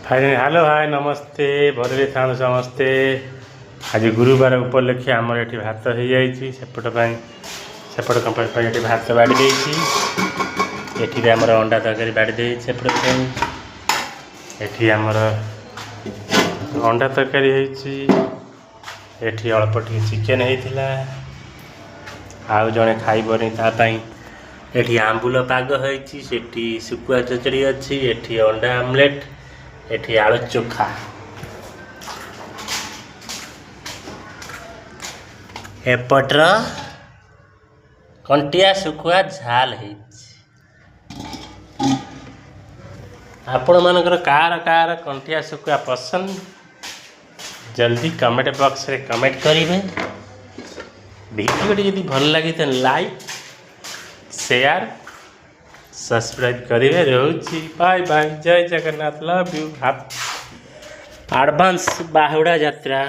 Hi hello hi नमस्ते भरे था समस्ते। आज गुरुवार उपलक्षे आमर ये भात हो जाइए सेपट सेपट कंपानी ये भात बाड़ी देती आमर अंडा तरकारी बाड़ी दे सेपट ये आमर अंडा तरकारी ये अल्प टे चिकेन होता आउ जड़े खाइबनी ये आंबुल पाग होती सुकुआ चचड़ी अच्छी ये अंडा आमलेट ये आलू चोखा एपटर कंटिया सुखुआ झाल आपण मानकर कार कार कंटिया सुखुआ पसंद जल्दी कमेंट बॉक्स रे कमेंट करेंगे। वीडियो यदि भल लगे तो लाइक शेयर सब्सक्राइब करेंगे। रोची बाय बाय जय जगन्नाथ लव यू एडवांस बाहुड़ा यात्रा।